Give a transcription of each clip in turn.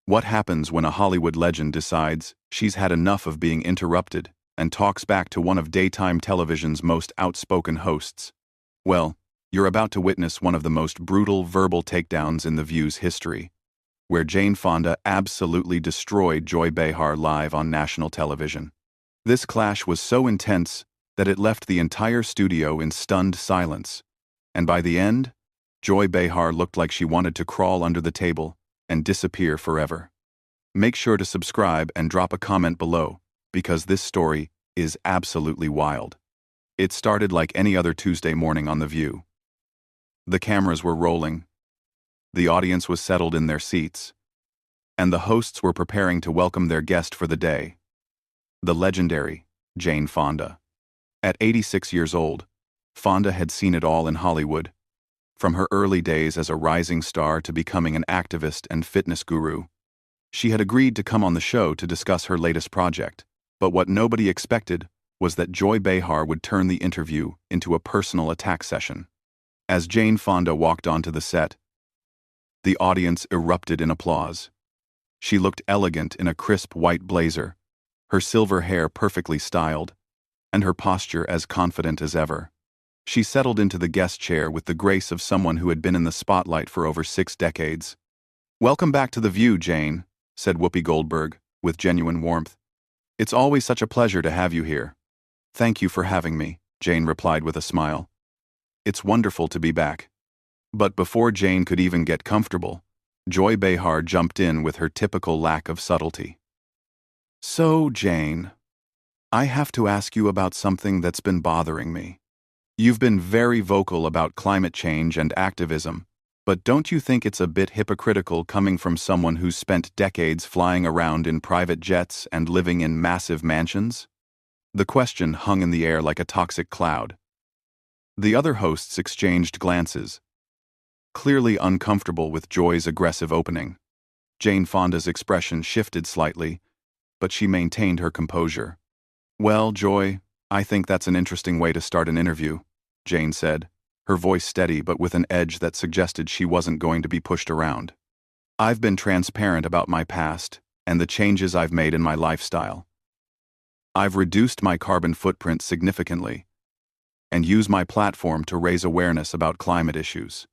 What happens when a Hollywood legend decides she's had enough of being interrupted and talks back to one of daytime television's most outspoken hosts? Well, you're about to witness one of the most brutal verbal takedowns in The View's history, where Jane Fonda absolutely destroyed Joy Behar live on national television. This clash was so intense that it left the entire studio in stunned silence, and by the end, Joy Behar looked like she wanted to crawl under the table and disappear forever. Make sure to subscribe and drop a comment below, because this story is absolutely wild. It started like any other Tuesday morning on The View. The cameras were rolling, the audience was settled in their seats, and the hosts were preparing to welcome their guest for the day, the legendary Jane Fonda. At 86 years old, Fonda had seen it all in Hollywood, from her early days as a rising star to becoming an activist and fitness guru. She had agreed to come on the show to discuss her latest project, but what nobody expected was that Joy Behar would turn the interview into a personal attack session. As Jane Fonda walked onto the set, the audience erupted in applause. She looked elegant in a crisp white blazer, her silver hair perfectly styled, and her posture as confident as ever. She settled into the guest chair with the grace of someone who had been in the spotlight for over 6 decades. "Welcome back to The View, Jane," said Whoopi Goldberg, with genuine warmth. "It's always such a pleasure to have you here." "Thank you for having me," Jane replied with a smile. "It's wonderful to be back." But before Jane could even get comfortable, Joy Behar jumped in with her typical lack of subtlety. "So, Jane, I have to ask you about something that's been bothering me. You've been very vocal about climate change and activism, but don't you think it's a bit hypocritical coming from someone who's spent decades flying around in private jets and living in massive mansions?" The question hung in the air like a toxic cloud. The other hosts exchanged glances, clearly uncomfortable with Joy's aggressive opening. Jane Fonda's expression shifted slightly, but she maintained her composure. "Well, Joy, I think that's an interesting way to start an interview," Jane said, her voice steady but with an edge that suggested she wasn't going to be pushed around. "I've been transparent about my past and the changes I've made in my lifestyle. I've reduced my carbon footprint significantly and used my platform to raise awareness about climate issues."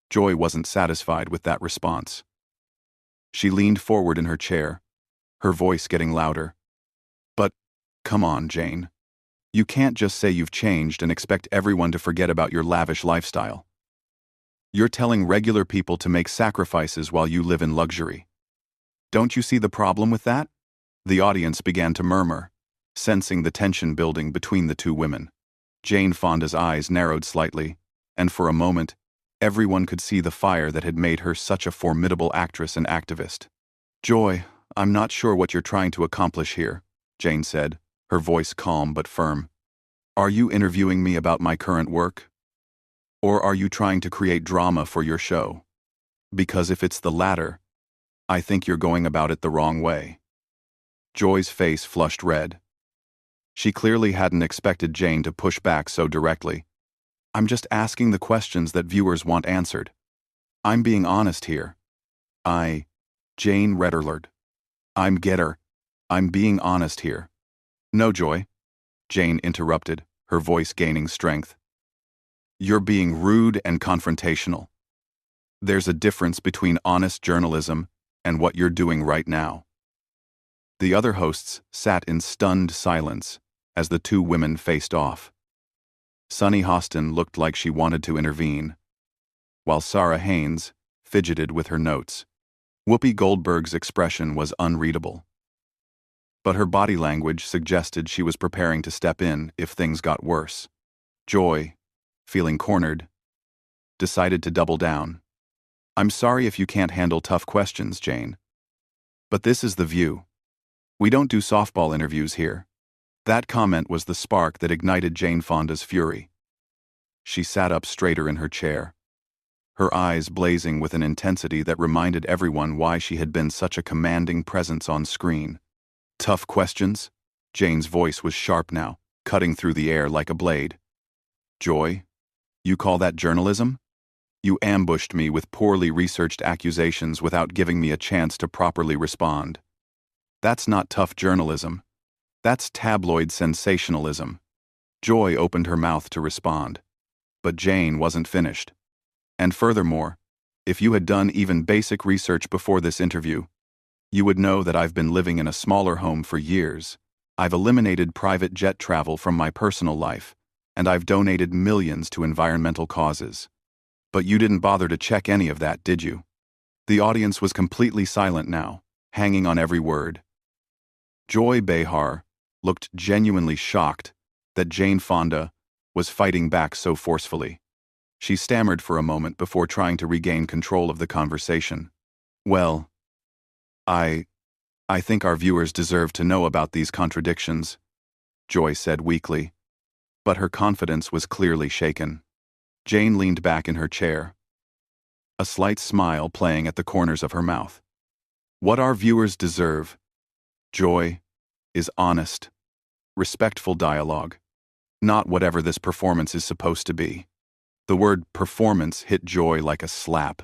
Joy wasn't satisfied with that response. She leaned forward in her chair, her voice getting louder. "But, come on, Jane. You can't just say you've changed and expect everyone to forget about your lavish lifestyle. You're telling regular people to make sacrifices while you live in luxury. Don't you see the problem with that?" The audience began to murmur, sensing the tension building between the two women. Jane Fonda's eyes narrowed slightly, and for a moment, everyone could see the fire that had made her such a formidable actress and activist. "Joy, I'm not sure what you're trying to accomplish here," Jane said, her voice calm but firm. "Are you interviewing me about my current work? Or are you trying to create drama for your show? Because if it's the latter, I think you're going about it the wrong way." Joy's face flushed red. She clearly hadn't expected Jane to push back so directly. "I'm just asking the questions that viewers want answered. I'm being honest here. Jane Redderlard. I'm being honest here." "No, Joy," Jane interrupted, her voice gaining strength. "You're being rude and confrontational. There's a difference between honest journalism and what you're doing right now." The other hosts sat in stunned silence as the two women faced off. Sunny Hostin looked like she wanted to intervene, while Sarah Haynes fidgeted with her notes. Whoopi Goldberg's expression was unreadable, but her body language suggested she was preparing to step in if things got worse. Joy, feeling cornered, decided to double down. "I'm sorry if you can't handle tough questions, Jane. But this is The View. We don't do softball interviews here." That comment was the spark that ignited Jane Fonda's fury. She sat up straighter in her chair, her eyes blazing with an intensity that reminded everyone why she had been such a commanding presence on screen. "Tough questions?" Jane's voice was sharp now, cutting through the air like a blade. "Joy, you call that journalism? You ambushed me with poorly researched accusations without giving me a chance to properly respond. That's not tough journalism. That's tabloid sensationalism. Joy opened her mouth to respond. But Jane wasn't finished. And furthermore, if you had done even basic research before this interview, you would know that I've been living in a smaller home for years. I've eliminated private jet travel from my personal life, and I've donated millions to environmental causes. But you didn't bother to check any of that, did you? The audience was completely silent now, hanging on every word. Joy Behar looked genuinely shocked that Jane Fonda was fighting back so forcefully. She stammered for a moment before trying to regain control of the conversation. Well, I think our viewers deserve to know about these contradictions, Joy said weakly, but her confidence was clearly shaken. Jane leaned back in her chair, a slight smile playing at the corners of her mouth. What our viewers deserve, Joy, is honest, respectful dialogue, not whatever this performance is supposed to be. The word performance hit Joy like a slap.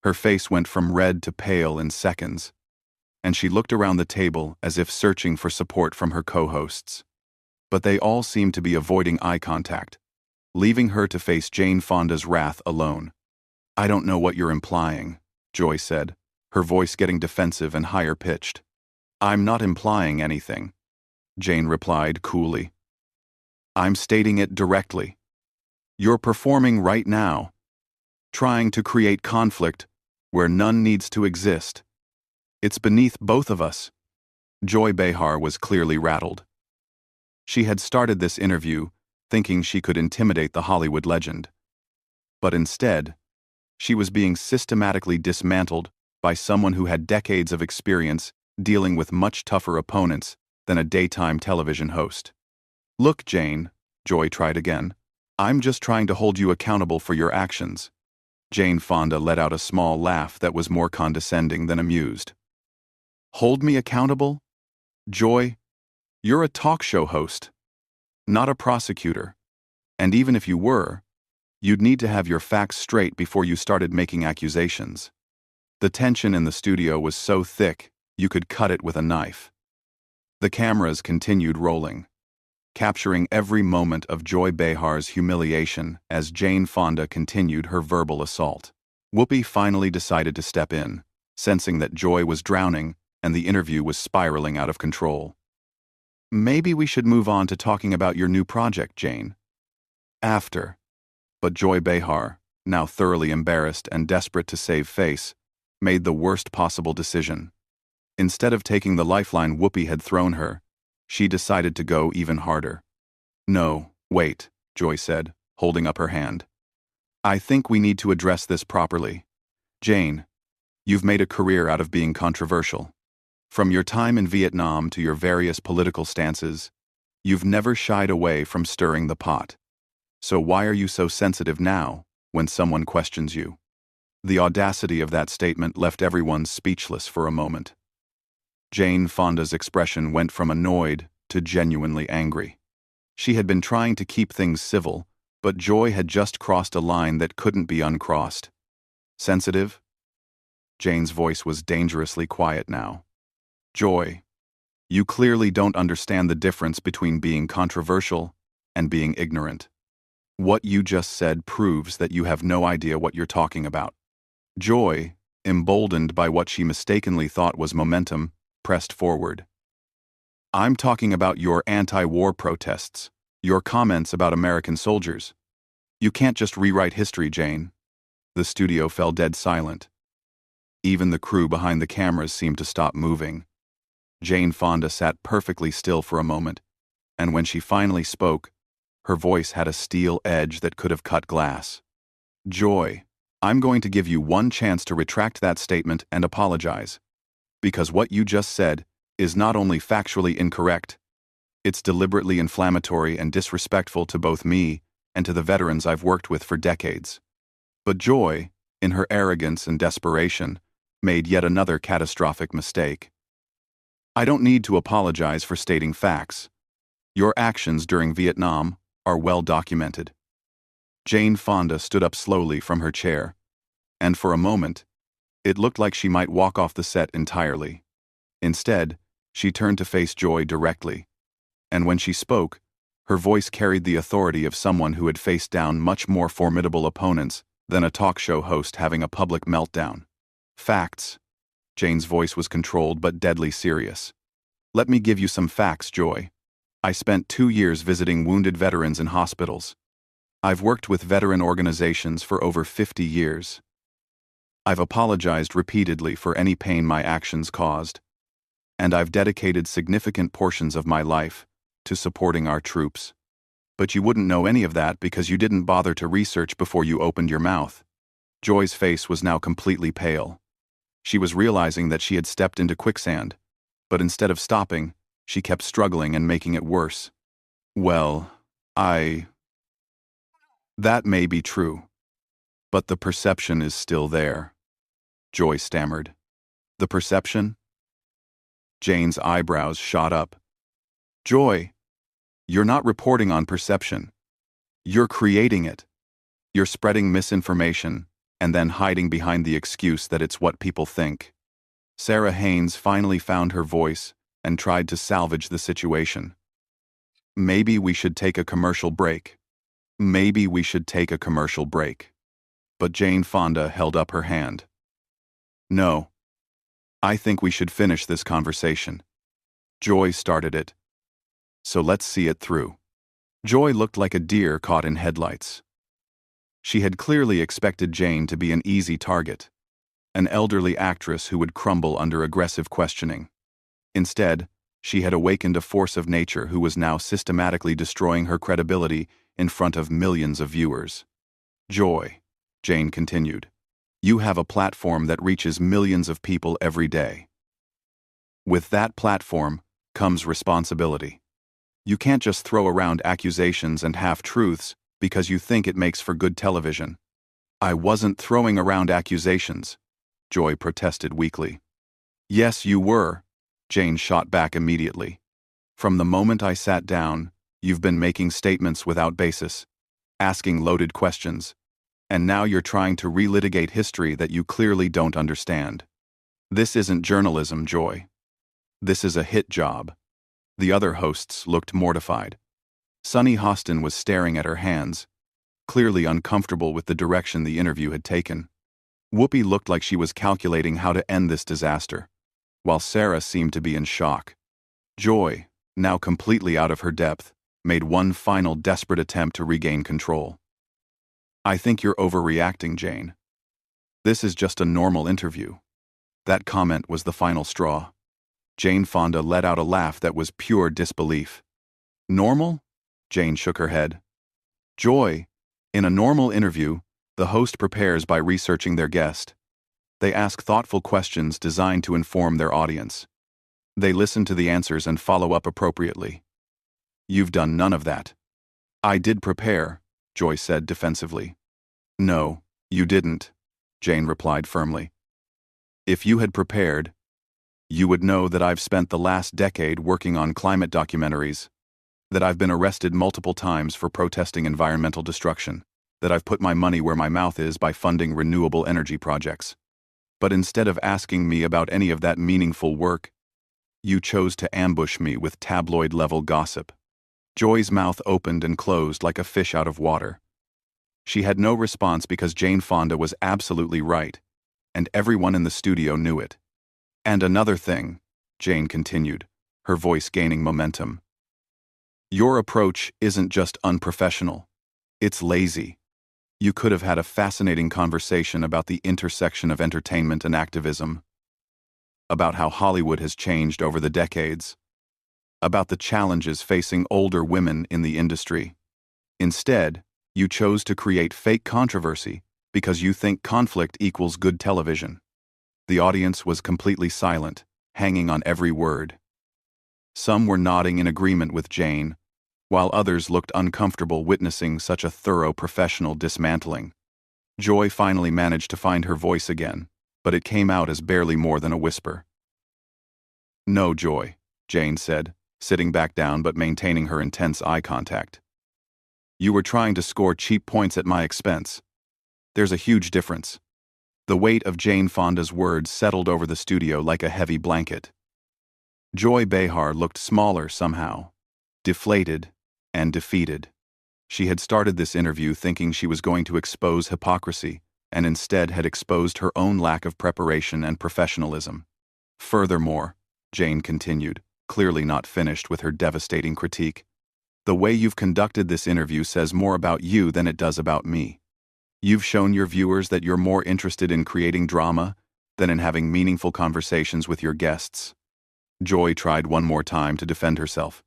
Her face went from red to pale in seconds, and she looked around the table as if searching for support from her co-hosts. But they all seemed to be avoiding eye contact, leaving her to face Jane Fonda's wrath alone. I don't know what you're implying, Joy said, her voice getting defensive and higher-pitched. I'm not implying anything, Jane replied coolly. I'm stating it directly. You're performing right now, trying to create conflict where none needs to exist. It's beneath both of us. Joy Behar was clearly rattled. She had started this interview thinking she could intimidate the Hollywood legend. But instead, she was being systematically dismantled by someone who had decades of experience dealing with much tougher opponents than a daytime television host. Look, Jane, Joy tried again. I'm just trying to hold you accountable for your actions. Jane Fonda let out a small laugh that was more condescending than amused. Hold me accountable? Joy, you're a talk show host, not a prosecutor. And even if you were, you'd need to have your facts straight before you started making accusations. The tension in the studio was so thick, you could cut it with a knife. The cameras continued rolling, capturing every moment of Joy Behar's humiliation as Jane Fonda continued her verbal assault. Whoopi finally decided to step in, sensing that Joy was drowning and the interview was spiraling out of control. Maybe we should move on to talking about your new project, Jane. After. But Joy Behar, now thoroughly embarrassed and desperate to save face, made the worst possible decision. Instead of taking the lifeline Whoopi had thrown her, she decided to go even harder. No, wait, Joy said, holding up her hand. I think we need to address this properly. Jane, you've made a career out of being controversial. From your time in Vietnam to your various political stances, you've never shied away from stirring the pot. So why are you so sensitive now when someone questions you? The audacity of that statement left everyone speechless for a moment. Jane Fonda's expression went from annoyed to genuinely angry. She had been trying to keep things civil, but Joy had just crossed a line that couldn't be uncrossed. Sensitive? Jane's voice was dangerously quiet now. Joy, you clearly don't understand the difference between being controversial and being ignorant. What you just said proves that you have no idea what you're talking about. Joy, emboldened by what she mistakenly thought was momentum, pressed forward. I'm talking about your anti-war protests, your comments about American soldiers. You can't just rewrite history, Jane. The studio fell dead silent. Even the crew behind the cameras seemed to stop moving. Jane Fonda sat perfectly still for a moment, and when she finally spoke, her voice had a steel edge that could have cut glass. Joy, I'm going to give you one chance to retract that statement and apologize. Because what you just said is not only factually incorrect, it's deliberately inflammatory and disrespectful to both me and to the veterans I've worked with for decades. But Joy, in her arrogance and desperation, made yet another catastrophic mistake. I don't need to apologize for stating facts. Your actions during Vietnam are well documented. Jane Fonda stood up slowly from her chair, and for a moment, it looked like she might walk off the set entirely. Instead, she turned to face Joy directly, and when she spoke, her voice carried the authority of someone who had faced down much more formidable opponents than a talk show host having a public meltdown. Facts. Jane's voice was controlled but deadly serious. Let me give you some facts, Joy. I spent 2 years visiting wounded veterans in hospitals. I've worked with veteran organizations for over 50 years. I've apologized repeatedly for any pain my actions caused. And I've dedicated significant portions of my life to supporting our troops. But you wouldn't know any of that because you didn't bother to research before you opened your mouth. Joy's face was now completely pale. She was realizing that she had stepped into quicksand, but instead of stopping, she kept struggling and making it worse. Well, that may be true, but the perception is still there, Joy stammered. The perception? Jane's eyebrows shot up. Joy, you're not reporting on perception. You're creating it. You're spreading misinformation and then hiding behind the excuse that it's what people think. Sarah Haynes finally found her voice and tried to salvage the situation. Maybe we should take a commercial break. Maybe we should take a commercial break. But Jane Fonda held up her hand. No. I think we should finish this conversation. Joy started it. So let's see it through. Joy looked like a deer caught in headlights. She had clearly expected Jane to be an easy target, an elderly actress who would crumble under aggressive questioning. Instead, she had awakened a force of nature who was now systematically destroying her credibility in front of millions of viewers. Joy, Jane continued, you have a platform that reaches millions of people every day. With that platform comes responsibility. You can't just throw around accusations and half-truths because you think it makes for good television. I wasn't throwing around accusations, Joy protested weakly. Yes, you were, Jane shot back immediately. From the moment I sat down, you've been making statements without basis, asking loaded questions, and now you're trying to relitigate history that you clearly don't understand. This isn't journalism, Joy. This is a hit job. The other hosts looked mortified. Sunny Hostin was staring at her hands, clearly uncomfortable with the direction the interview had taken. Whoopi looked like she was calculating how to end this disaster, while Sarah seemed to be in shock. Joy, now completely out of her depth, made one final desperate attempt to regain control. I think you're overreacting, Jane. This is just a normal interview. That comment was the final straw. Jane Fonda let out a laugh that was pure disbelief. Normal? Jane shook her head. Joy, in a normal interview, the host prepares by researching their guest. They ask thoughtful questions designed to inform their audience. They listen to the answers and follow up appropriately. You've done none of that. I did prepare, Joy said defensively. No, you didn't, Jane replied firmly. If you had prepared, you would know that I've spent the last decade working on climate documentaries, that I've been arrested multiple times for protesting environmental destruction, that I've put my money where my mouth is by funding renewable energy projects. But instead of asking me about any of that meaningful work, you chose to ambush me with tabloid-level gossip. Joy's mouth opened and closed like a fish out of water. She had no response because Jane Fonda was absolutely right, and everyone in the studio knew it. And another thing, Jane continued, her voice gaining momentum. Your approach isn't just unprofessional, it's lazy. You could have had a fascinating conversation about the intersection of entertainment and activism, about how Hollywood has changed over the decades, about the challenges facing older women in the industry. Instead, you chose to create fake controversy because you think conflict equals good television. The audience was completely silent, hanging on every word. Some were nodding in agreement with Jane, while others looked uncomfortable witnessing such a thorough professional dismantling. Joy finally managed to find her voice again, but it came out as barely more than a whisper. No, Joy, Jane said, sitting back down but maintaining her intense eye contact. You were trying to score cheap points at my expense. There's a huge difference. The weight of Jane Fonda's words settled over the studio like a heavy blanket. Joy Behar looked smaller somehow, deflated and defeated. She had started this interview thinking she was going to expose hypocrisy, and instead had exposed her own lack of preparation and professionalism. Furthermore, Jane continued, clearly not finished with her devastating critique, the way you've conducted this interview says more about you than it does about me. You've shown your viewers that you're more interested in creating drama than in having meaningful conversations with your guests. Joy tried one more time to defend herself.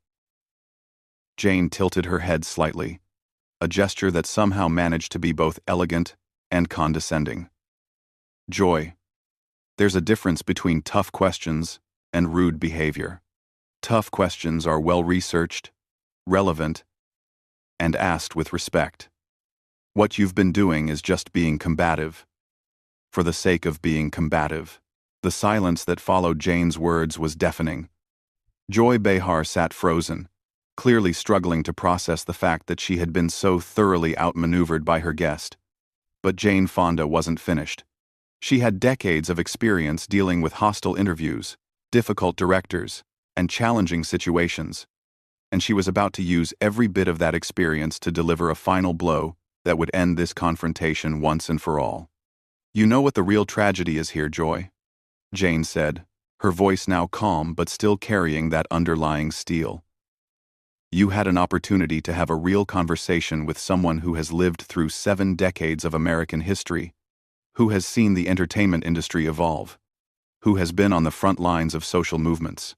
Jane tilted her head slightly, a gesture that somehow managed to be both elegant and condescending. Joy, there's a difference between tough questions and rude behavior. Tough questions are well-researched, relevant, and asked with respect. What you've been doing is just being combative. For the sake of being combative. The silence that followed Jane's words was deafening. Joy Behar sat frozen, clearly struggling to process the fact that she had been so thoroughly outmaneuvered by her guest. But Jane Fonda wasn't finished. She had decades of experience dealing with hostile interviews, difficult directors, and challenging situations, and she was about to use every bit of that experience to deliver a final blow that would end this confrontation once and for all. You know what the real tragedy is here, Joy? Jane said, her voice now calm but still carrying that underlying steel. You had an opportunity to have a real conversation with someone who has lived through 7 decades of American history, who has seen the entertainment industry evolve, who has been on the front lines of social movements.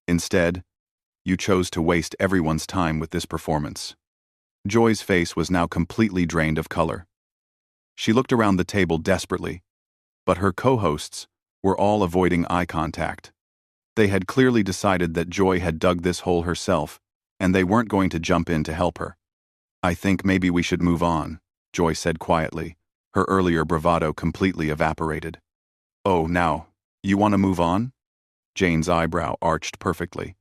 Instead, you chose to waste everyone's time with this performance. Joy's face was now completely drained of color. She looked around the table desperately, but her co-hosts were all avoiding eye contact. They had clearly decided that Joy had dug this hole herself, and they weren't going to jump in to help her. I think maybe we should move on, Joy said quietly, her earlier bravado completely evaporated. Oh, now, you want to move on? Jane's eyebrow arched perfectly.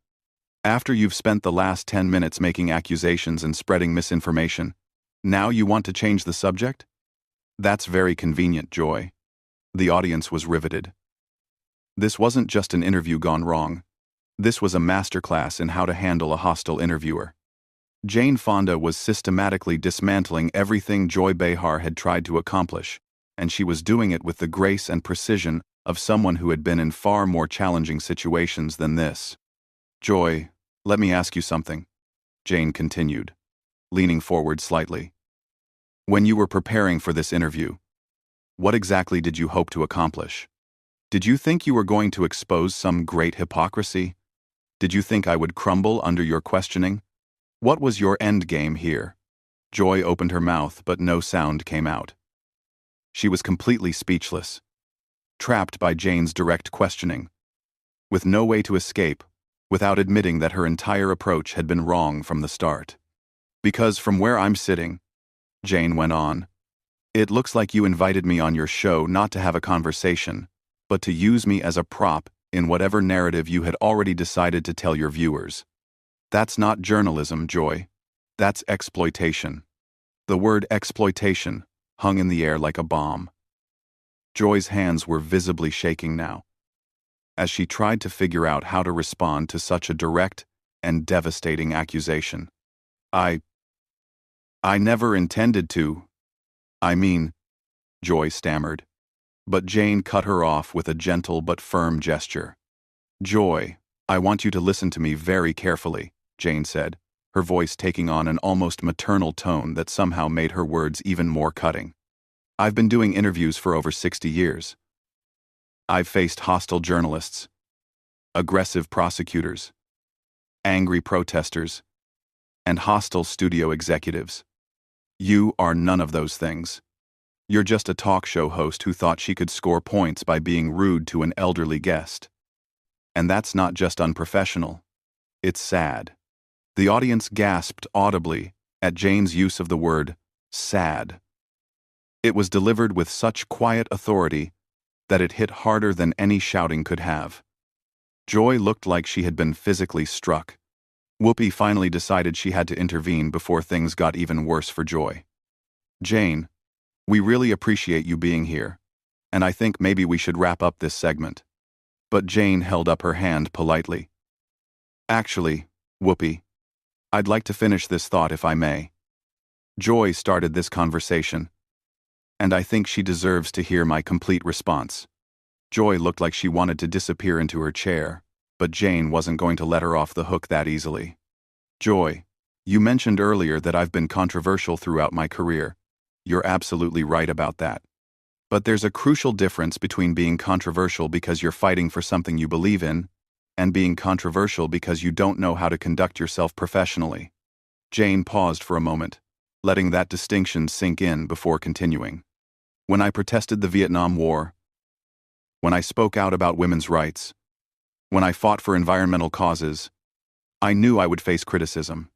After you've spent the last 10 minutes making accusations and spreading misinformation, now you want to change the subject? That's very convenient, Joy. The audience was riveted. This wasn't just an interview gone wrong. This was a masterclass in how to handle a hostile interviewer. Jane Fonda was systematically dismantling everything Joy Behar had tried to accomplish, and she was doing it with the grace and precision of someone who had been in far more challenging situations than this. Joy, let me ask you something, Jane continued, leaning forward slightly. When you were preparing for this interview, what exactly did you hope to accomplish? Did you think you were going to expose some great hypocrisy? Did you think I would crumble under your questioning? What was your end game here? Joy opened her mouth, but no sound came out. She was completely speechless, trapped by Jane's direct questioning, with no way to escape, without admitting that her entire approach had been wrong from the start. Because from where I'm sitting, Jane went on, it looks like you invited me on your show not to have a conversation, but to use me as a prop in whatever narrative you had already decided to tell your viewers. That's not journalism, Joy. That's exploitation. The word exploitation hung in the air like a bomb. Joy's hands were visibly shaking now, as she tried to figure out how to respond to such a direct and devastating accusation. I never intended to. I mean, Joy stammered. But Jane cut her off with a gentle but firm gesture. Joy, I want you to listen to me very carefully, Jane said, her voice taking on an almost maternal tone that somehow made her words even more cutting. I've been doing interviews for over 60 years. I've faced hostile journalists, aggressive prosecutors, angry protesters, and hostile studio executives. You are none of those things. You're just a talk show host who thought she could score points by being rude to an elderly guest. And that's not just unprofessional. It's sad. The audience gasped audibly at Jane's use of the word sad. It was delivered with such quiet authority that it hit harder than any shouting could have. Joy looked like she had been physically struck, Whoopi finally decided she had to intervene before things got even worse for Joy. "Jane, we really appreciate you being here, and I think maybe we should wrap up this segment." But Jane held up her hand politely. "Actually, Whoopi, I'd like to finish this thought if I may. Joy started this conversation, and I think she deserves to hear my complete response." Joy looked like she wanted to disappear into her chair, but Jane wasn't going to let her off the hook that easily. "Joy, you mentioned earlier that I've been controversial throughout my career. You're absolutely right about that. But there's a crucial difference between being controversial because you're fighting for something you believe in, and being controversial because you don't know how to conduct yourself professionally." Jane paused for a moment, letting that distinction sink in before continuing. "When I protested the Vietnam War, when I spoke out about women's rights, when I fought for environmental causes, I knew I would face criticism.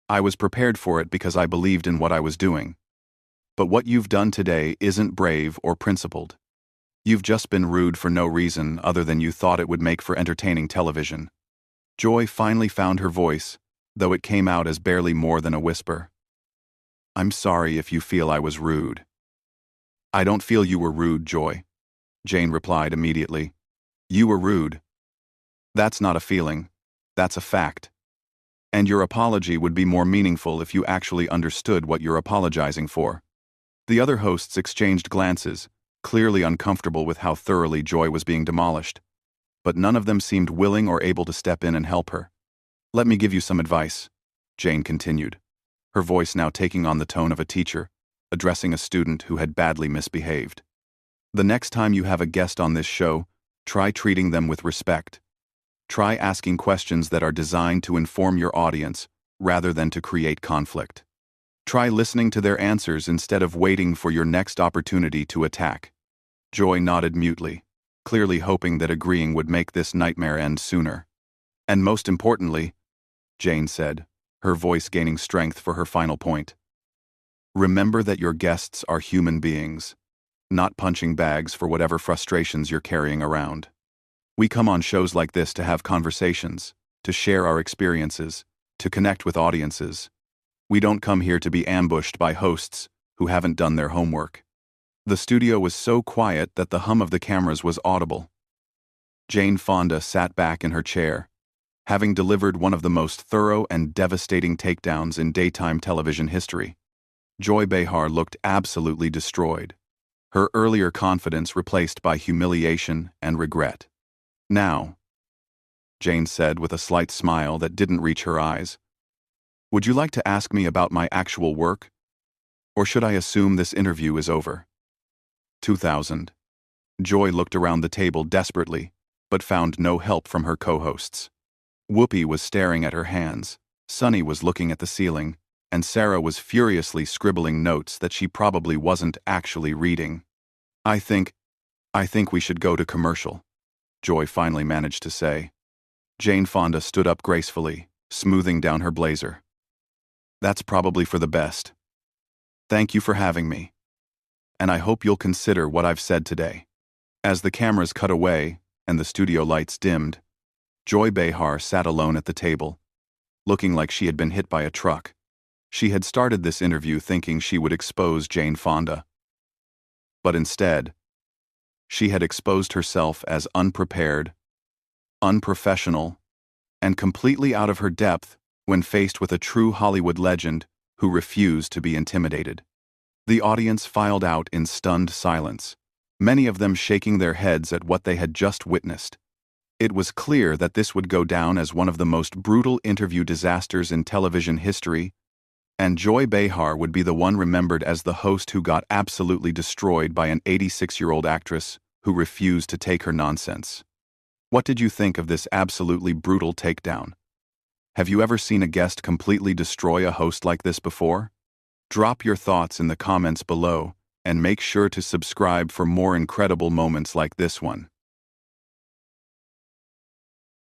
I was prepared for it because I believed in what I was doing. But what you've done today isn't brave or principled. You've just been rude for no reason other than you thought it would make for entertaining television." Joy finally found her voice, though it came out as barely more than a whisper. "I'm sorry if you feel I was rude." "I don't feel you were rude, Joy," Jane replied immediately. "You were rude. That's not a feeling, that's a fact. And your apology would be more meaningful if you actually understood what you're apologizing for." The other hosts exchanged glances, clearly uncomfortable with how thoroughly Joy was being demolished. But none of them seemed willing or able to step in and help her. "Let me give you some advice," Jane continued, her voice now taking on the tone of a teacher, addressing a student who had badly misbehaved. "The next time you have a guest on this show, try treating them with respect. Try asking questions that are designed to inform your audience rather than to create conflict. Try listening to their answers instead of waiting for your next opportunity to attack." Joy nodded mutely, clearly hoping that agreeing would make this nightmare end sooner. "And most importantly," Jane said, her voice gaining strength for her final point, "remember that your guests are human beings, not punching bags for whatever frustrations you're carrying around. We come on shows like this to have conversations, to share our experiences, to connect with audiences. We don't come here to be ambushed by hosts who haven't done their homework." The studio was so quiet that the hum of the cameras was audible. Jane Fonda sat back in her chair, having delivered one of the most thorough and devastating takedowns in daytime television history. Joy Behar looked absolutely destroyed, her earlier confidence replaced by humiliation and regret. "Now," Jane said with a slight smile that didn't reach her eyes, "would you like to ask me about my actual work? Or should I assume this interview is over?" 2000. Joy looked around the table desperately, but found no help from her co-hosts. Whoopi was staring at her hands, Sunny was looking at the ceiling, and Sarah was furiously scribbling notes that she probably wasn't actually reading. I think we should go to commercial," Joy finally managed to say. Jane Fonda stood up gracefully, smoothing down her blazer. "That's probably for the best. Thank you for having me. And I hope you'll consider what I've said today." As the cameras cut away and the studio lights dimmed, Joy Behar sat alone at the table, looking like she had been hit by a truck. She had started this interview thinking she would expose Jane Fonda. But instead, she had exposed herself as unprepared, unprofessional, and completely out of her depth when faced with a true Hollywood legend who refused to be intimidated. The audience filed out in stunned silence, many of them shaking their heads at what they had just witnessed. It was clear that this would go down as one of the most brutal interview disasters in television history, and Joy Behar would be the one remembered as the host who got absolutely destroyed by an 86-year-old actress who refused to take her nonsense. What did you think of this absolutely brutal takedown? Have you ever seen a guest completely destroy a host like this before? Drop your thoughts in the comments below, and make sure to subscribe for more incredible moments like this one.